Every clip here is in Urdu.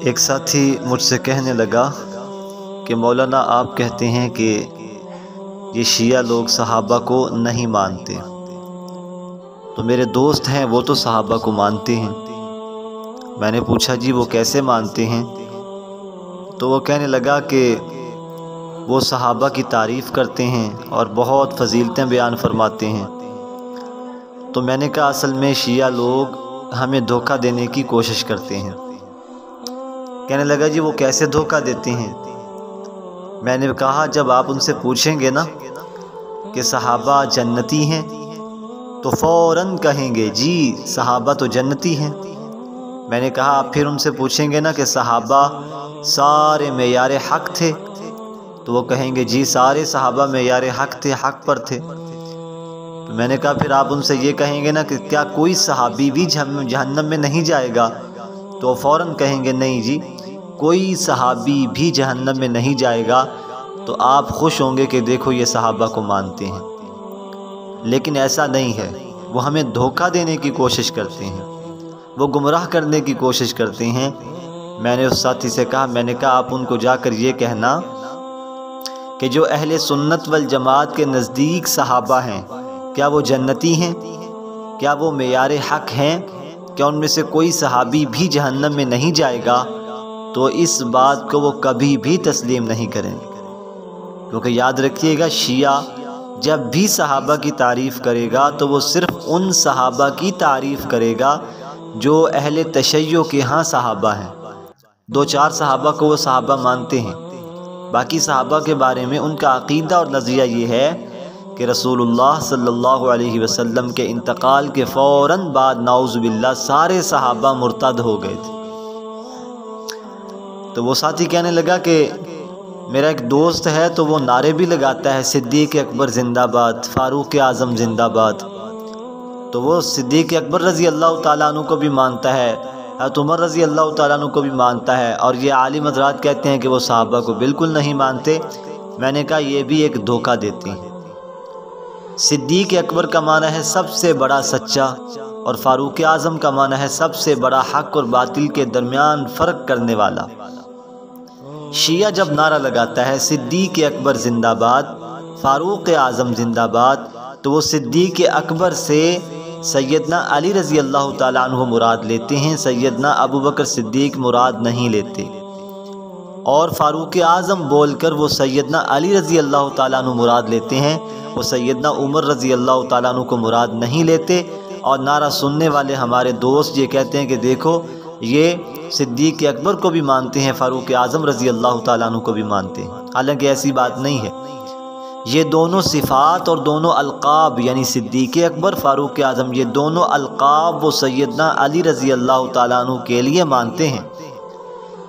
ایک ساتھی مجھ سے کہنے لگا کہ مولانا آپ کہتے ہیں کہ یہ شیعہ لوگ صحابہ کو نہیں مانتے، تو میرے دوست ہیں وہ تو صحابہ کو مانتے ہیں۔ میں نے پوچھا جی وہ کیسے مانتے ہیں؟ تو وہ کہنے لگا کہ وہ صحابہ کی تعریف کرتے ہیں اور بہت فضیلتیں بیان فرماتے ہیں۔ تو میں نے کہا اصل میں شیعہ لوگ ہمیں دھوکہ دینے کی کوشش کرتے ہیں۔ کہنے لگا جی وہ کیسے دھوکہ دیتے ہیں؟ میں نے کہا جب آپ ان سے پوچھیں گے نا کہ صحابہ جنتی ہیں تو فوراً کہیں گے جی صحابہ تو جنتی ہیں۔ میں نے کہا آپ پھر ان سے پوچھیں گے نا کہ صحابہ سارے معیار حق تھے تو وہ کہیں گے جی سارے صحابہ معیار حق تھے، حق پر تھے۔ تو میں نے کہا پھر آپ ان سے یہ کہیں گے نا کہ کیا کوئی صحابی بھی جہنم میں نہیں جائے گا؟ تو وہ فوراً کہیں گے نہیں جی کوئی صحابی بھی جہنم میں نہیں جائے گا۔ تو آپ خوش ہوں گے کہ دیکھو یہ صحابہ کو مانتے ہیں، لیکن ایسا نہیں ہے، وہ ہمیں دھوکہ دینے کی کوشش کرتے ہیں، وہ گمراہ کرنے کی کوشش کرتے ہیں۔ میں نے اس ساتھی سے کہا، میں نے کہا آپ ان کو جا کر یہ کہنا کہ جو اہل سنت والجماعت کے نزدیک صحابہ ہیں کیا وہ جنتی ہیں؟ کیا وہ معیار حق ہیں؟ کیا ان میں سے کوئی صحابی بھی جہنم میں نہیں جائے گا؟ تو اس بات کو وہ کبھی بھی تسلیم نہیں کریں گے، کیونکہ یاد رکھیے گا شیعہ جب بھی صحابہ کی تعریف کرے گا تو وہ صرف ان صحابہ کی تعریف کرے گا جو اہل تشیع کے ہاں صحابہ ہیں۔ 2-4 صحابہ کو وہ صحابہ مانتے ہیں، باقی صحابہ کے بارے میں ان کا عقیدہ اور نظریہ یہ ہے کہ رسول اللہ صلی اللہ علیہ وسلم کے انتقال کے فوراً بعد نعوذ باللہ سارے صحابہ مرتد ہو گئے تھے۔ تو وہ ساتھی کہنے لگا کہ میرا ایک دوست ہے تو وہ نعرے بھی لگاتا ہے صدیق اکبر زندہ باد، فاروق اعظم زندہ باد، تو وہ صدیق اکبر رضی اللہ تعالیٰ عنہ کو بھی مانتا ہے، حضرت عمر رضی اللہ تعالیٰ عنہ کو بھی مانتا ہے، اور یہ عالم حضرات کہتے ہیں کہ وہ صحابہ کو بالکل نہیں مانتے۔ میں نے کہا یہ بھی ایک دھوکہ دیتے ہیں۔ صدیق اکبر کا معنی ہے سب سے بڑا سچا، اور فاروق اعظم کا معنی ہے سب سے بڑا حق اور باطل کے درمیان فرق کرنے والا۔ شیعہ جب نعرہ لگاتا ہے صدیق اکبر زندہ باد، فاروق اعظم زندہ باد، تو وہ صدیق اکبر سے سیدنا علی رضی اللہ تعالیٰ عنہ مراد لیتے ہیں، سیدنا ابوبکر صدیق مراد نہیں لیتے، اور فاروق اعظم بول کر وہ سیدنا علی رضی اللہ تعالیٰ عنہ مراد لیتے ہیں، وہ سیدنا عمر رضی اللہ تعالیٰ عنہ کو مراد نہیں لیتے۔ اور نعرہ سننے والے ہمارے دوست یہ کہتے ہیں کہ دیکھو یہ صدیق اکبر کو بھی مانتے ہیں، فاروق اعظم رضی اللہ تعالیٰ عنہ کو بھی مانتے ہیں، حالانکہ ایسی بات نہیں ہے۔ یہ دونوں صفات اور دونوں القاب یعنی صدیق اکبر، فاروق اعظم، یہ دونوں القاب وہ سیدنا علی رضی اللہ تعالیٰ عنہ کے لیے مانتے ہیں۔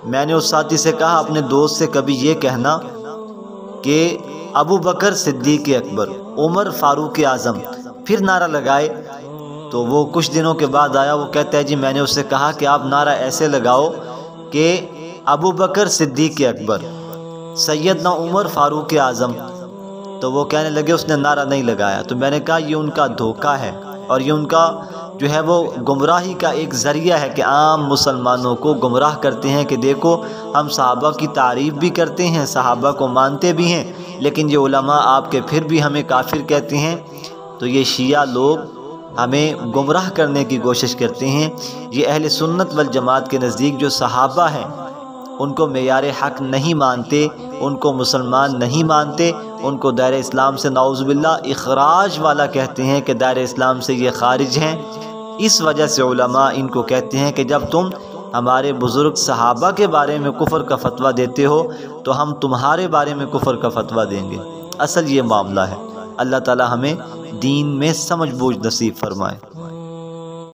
میں نے اس ساتھی سے کہا اپنے دوست سے کبھی یہ کہنا کہ ابو بکر صدیق اکبر، عمر فاروق اعظم، پھر نعرہ لگائے۔ تو وہ کچھ دنوں کے بعد آیا، وہ کہتا ہے جی میں نے اس سے کہا کہ آپ نعرہ ایسے لگاؤ کہ ابو بکر صدیق اکبر، سیدنا عمر فاروق اعظم، تو وہ کہنے لگے اس نے نعرہ نہیں لگایا۔ تو میں نے کہا یہ ان کا دھوکہ ہے، اور یہ ان کا جو ہے وہ گمراہی کا ایک ذریعہ ہے کہ عام مسلمانوں کو گمراہ کرتے ہیں کہ دیکھو ہم صحابہ کی تعریف بھی کرتے ہیں، صحابہ کو مانتے بھی ہیں، لیکن یہ علماء آپ کے پھر بھی ہمیں کافر کہتے ہیں۔ تو یہ شیعہ لوگ ہمیں گمراہ کرنے کی کوشش کرتے ہیں۔ یہ اہل سنت والجماعت کے نزدیک جو صحابہ ہیں ان کو معیار حق نہیں مانتے، ان کو مسلمان نہیں مانتے، ان کو دائرہ اسلام سے نعوذ باللہ اخراج والا کہتے ہیں کہ دائرہ اسلام سے یہ خارج ہیں۔ اس وجہ سے علماء ان کو کہتے ہیں کہ جب تم ہمارے بزرگ صحابہ کے بارے میں کفر کا فتویٰ دیتے ہو تو ہم تمہارے بارے میں کفر کا فتویٰ دیں گے۔ اصل یہ معاملہ ہے۔ اللہ تعالی ہمیں دین میں سمجھ بوجھ نصیب فرمائے۔